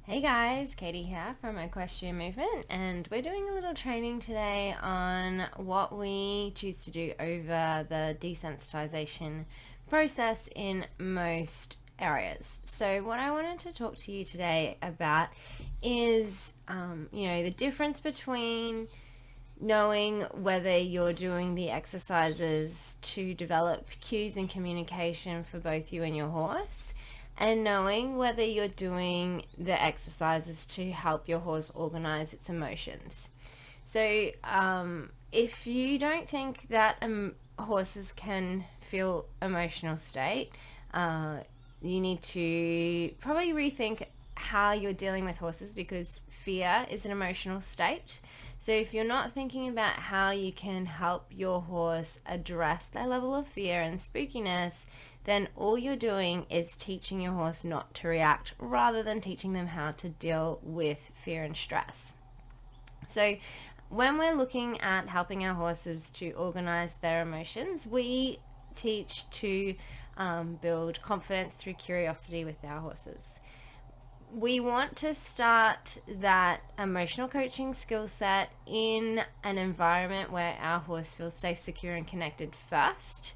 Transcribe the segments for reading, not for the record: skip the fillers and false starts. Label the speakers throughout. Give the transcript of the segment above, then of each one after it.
Speaker 1: Hey guys, Katie here from Equestrian Movement, and we're doing a little training today on what we choose to do over the desensitization process in most areas. So what I wanted to talk to you today about is, the difference between knowing whether you're doing the exercises to develop cues and communication for both you and your horse, and knowing whether you're doing the exercises to help your horse organize its emotions. So if you don't think that horses can feel emotional state, you need to probably rethink how you're dealing with horses, because fear is an emotional state. So if you're not thinking about how you can help your horse address their level of fear and spookiness, then all you're doing is teaching your horse not to react rather than teaching them how to deal with fear and stress. So when we're looking at helping our horses to organize their emotions, we teach to build confidence through curiosity with our horses. We want to start that emotional coaching skill set in an environment where our horse feels safe, secure, and connected first.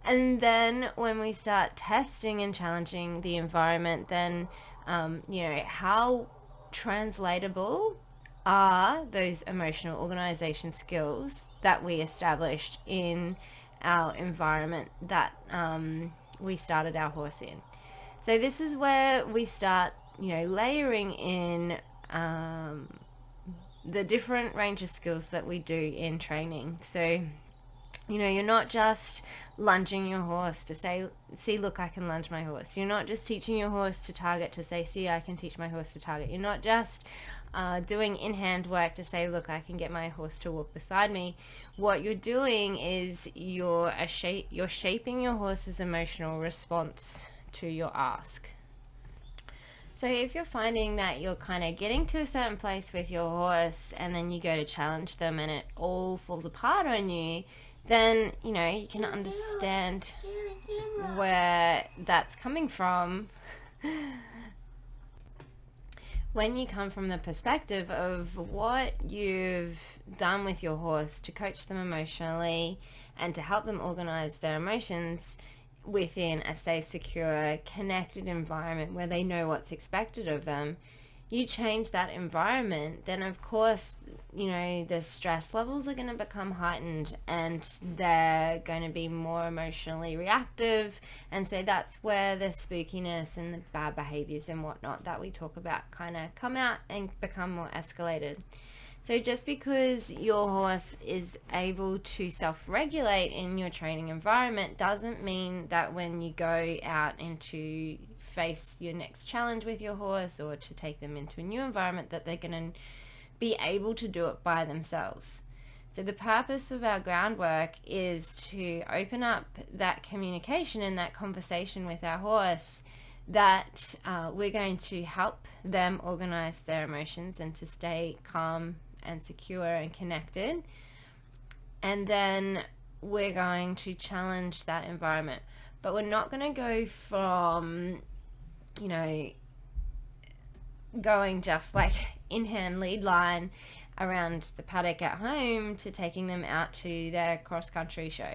Speaker 1: And then when we start testing and challenging the environment, then, how translatable are those emotional organization skills that we established in our environment that we started our horse in. So this is where we start, layering in the different range of skills that we do in training. So you're not just lunging your horse to say, see, look, I can lunge my horse. You're not just teaching your horse to target to say, see, I can teach my horse to target. You're not just doing in-hand work to say, look, I can get my horse to walk beside me. What you're doing is you're shaping your horse's emotional response to your ask. So if you're finding that you're kind of getting to a certain place with your horse and then you go to challenge them and it all falls apart on you, then, you can understand where that's coming from when you come from the perspective of what you've done with your horse to coach them emotionally and to help them organize their emotions within a safe, secure, connected environment where they know what's expected of them. You change that environment, then of course, the stress levels are going to become heightened and they're going to be more emotionally reactive. And so that's where the spookiness and the bad behaviors and whatnot that we talk about kind of come out and become more escalated. So just because your horse is able to self-regulate in your training environment doesn't mean that when you go out into face your next challenge with your horse or to take them into a new environment that they're going to be able to do it by themselves. So the purpose of our groundwork is to open up that communication and that conversation with our horse, that we're going to help them organize their emotions and to stay calm and secure and connected. And then we're going to challenge that environment. But we're not going to go from, going just like in-hand lead line around the paddock at home to taking them out to their cross-country show,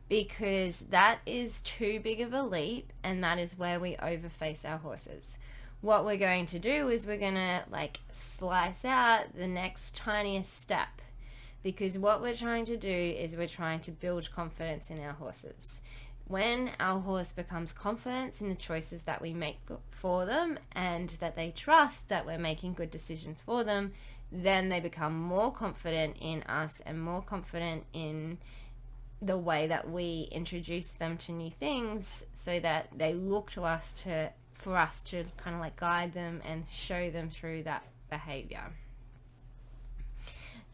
Speaker 1: because that is too big of a leap, and that is where we overface our horses. What we're going to do is we're going to slice out the next tiniest step, because what we're trying to do is we're trying to build confidence in our horses. When our horse becomes confident in the choices that we make for them and that they trust that we're making good decisions for them, then they become more confident in us and more confident in the way that we introduce them to new things, so that they look to us for us to kind of guide them and show them through that behavior.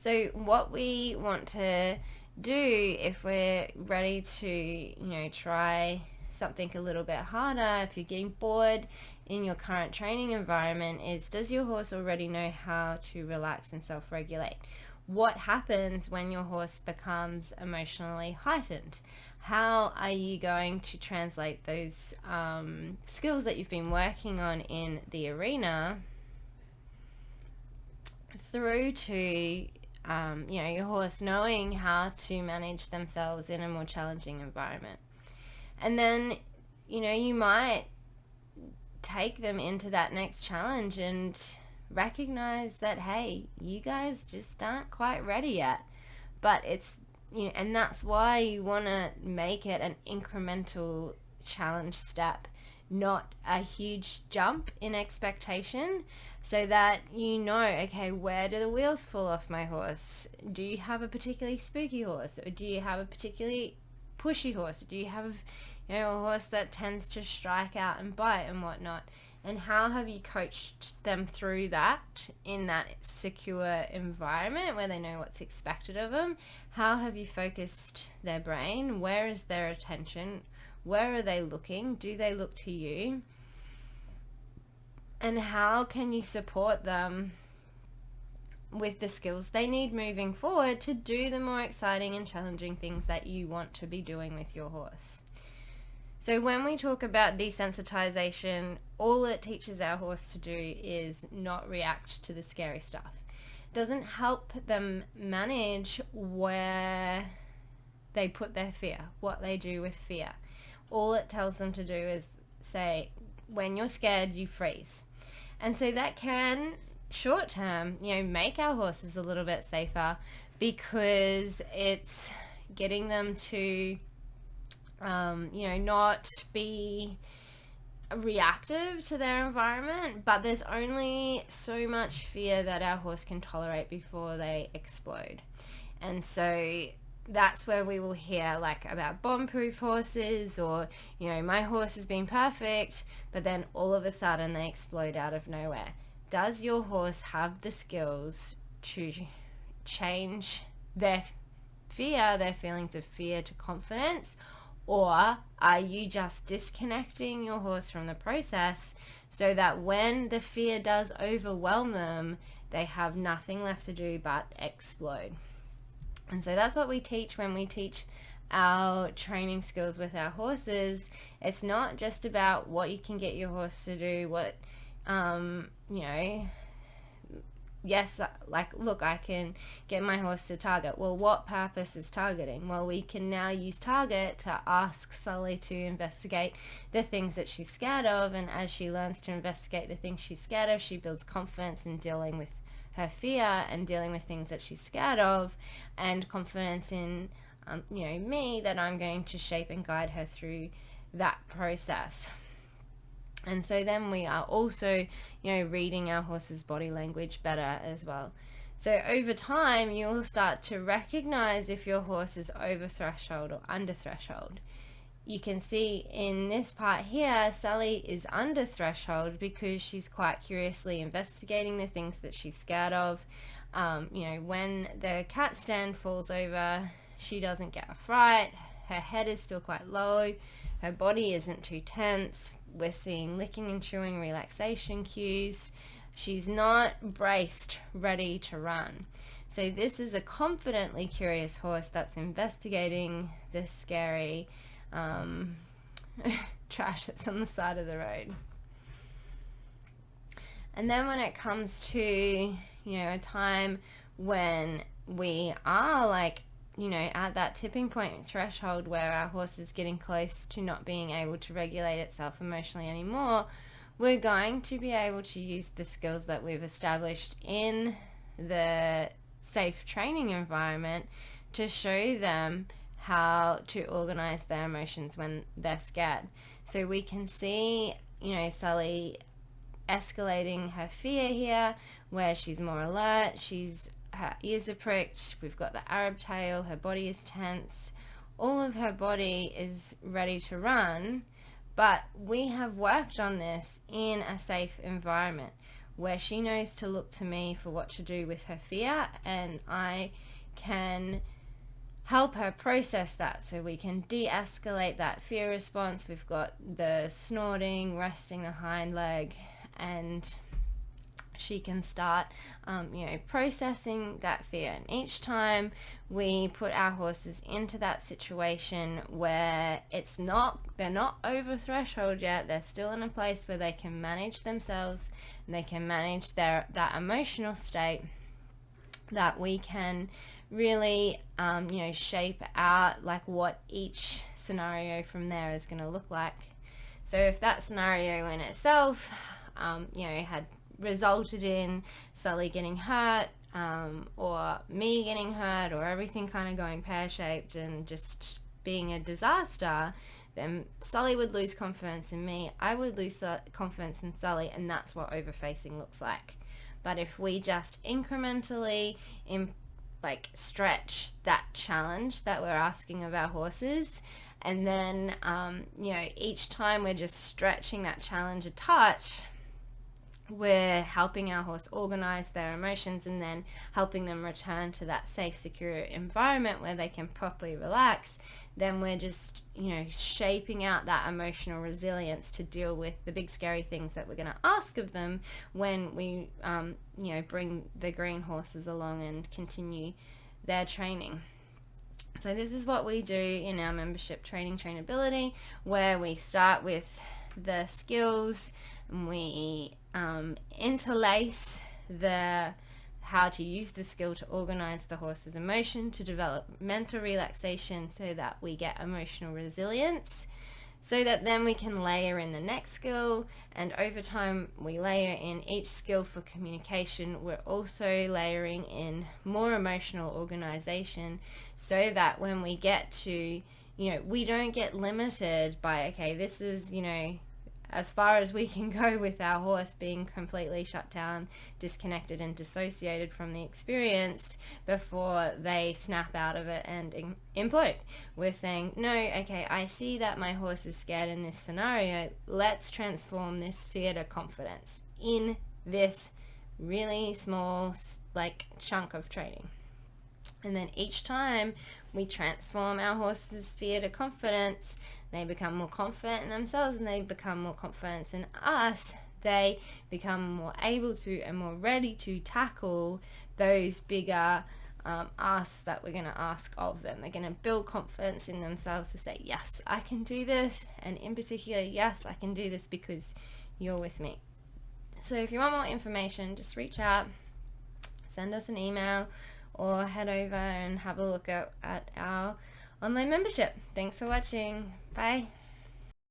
Speaker 1: So what we want to do if we're ready to try something a little bit harder, if you're getting bored in your current training environment, is, does your horse already know how to relax and self-regulate? What happens when your horse becomes emotionally heightened? How are you going to translate those skills that you've been working on in the arena through to your horse knowing how to manage themselves in a more challenging environment. And then, you might take them into that next challenge and recognize that, hey, you guys just aren't quite ready yet. But it's, and that's why you want to make it an incremental challenge step, not a huge jump in expectation, so that okay, where do the wheels fall off my horse? Do you have a particularly spooky horse, or do you have a particularly pushy horse? Do you have a horse that tends to strike out and bite and whatnot? And how have you coached them through that in that secure environment where they know what's expected of them? How have you focused their brain? Where is their attention? Where are they looking? Do they look to you? And how can you support them with the skills they need moving forward to do the more exciting and challenging things that you want to be doing with your horse? So when we talk about desensitization, all it teaches our horse to do is not react to the scary stuff. It doesn't help them manage where they put their fear, what they do with fear. All it tells them to do is say, when you're scared, you freeze. And so that can, short term, make our horses a little bit safer, because it's getting them to, not be reactive to their environment. But there's only so much fear that our horse can tolerate before they explode. And so that's where we will hear about bomb-proof horses, or my horse has been perfect, but then all of a sudden they explode out of nowhere. Does your horse have the skills to change their fear, their feelings of fear, to confidence? Or are you just disconnecting your horse from the process so that when the fear does overwhelm them, they have nothing left to do but explode? And so that's what we teach when we teach our training skills with our horses. It's not just about what you can get your horse to do, look, I can get my horse to target. Well, what purpose is targeting? Well, we can now use target to ask Sully to investigate the things that she's scared of, and as she learns to investigate the things she's scared of, she builds confidence in dealing with her fear and dealing with things that she's scared of, and confidence in me, that I'm going to shape and guide her through that process. And so then we are also reading our horse's body language better as well. So over time you'll start to recognize if your horse is over threshold or under threshold. You can see in this part here, Sally is under threshold because she's quite curiously investigating the things that she's scared of. When the cat stand falls over, she doesn't get a fright. Her head is still quite low. Her body isn't too tense. We're seeing licking and chewing relaxation cues. She's not braced, ready to run. So this is a confidently curious horse that's investigating this scary trash that's on the side of the road. And then when it comes to a time when we are at that tipping point threshold where our horse is getting close to not being able to regulate itself emotionally anymore, we're going to be able to use the skills that we've established in the safe training environment to show them how to organize their emotions when they're scared. So we can see, Sully escalating her fear here, where she's more alert, her ears are pricked, we've got the Arab tail, her body is tense, all of her body is ready to run. But we have worked on this in a safe environment where she knows to look to me for what to do with her fear, and I can help her process that so we can de-escalate that fear response. We've got the snorting, resting the hind leg, and she can start processing that fear. And each time we put our horses into that situation where they're not over threshold yet, they're still in a place where they can manage themselves and they can manage that emotional state, that we can really, shape out like what each scenario from there is going to look like. So if that scenario in itself, had resulted in Sully getting hurt, or me getting hurt, or everything kind of going pear-shaped and just being a disaster, then Sully would lose confidence in me, I would lose confidence in Sully, and that's what overfacing looks like. But if we just incrementally stretch that challenge that we're asking of our horses, and then each time we're just stretching that challenge a touch, we're helping our horse organize their emotions and then helping them return to that safe, secure environment where they can properly relax. Then we're just, shaping out that emotional resilience to deal with the big scary things that we're going to ask of them when we, bring the green horses along and continue their training. So this is what we do in our membership training, Trainability, where we start with the skills, and we interlace the how to use the skill to organize the horse's emotion, to develop mental relaxation so that we get emotional resilience, so that then we can layer in the next skill, and over time we layer in each skill for communication. We're also layering in more emotional organization so that when we get to, we don't get limited by, okay, this is, as far as we can go with our horse being completely shut down, disconnected and dissociated from the experience before they snap out of it and implode. We're saying, no, okay, I see that my horse is scared in this scenario. Let's transform this fear to confidence in this really small chunk of training. And then each time we transform our horse's fear to confidence, they become more confident in themselves and they become more confident in us. They become more able to and more ready to tackle those bigger asks that we're going to ask of them. They're going to build confidence in themselves to say, yes, I can do this. And in particular, yes, I can do this because you're with me. So if you want more information, just reach out, send us an email, or head over and have a look at our online membership. Thanks for watching. Bye.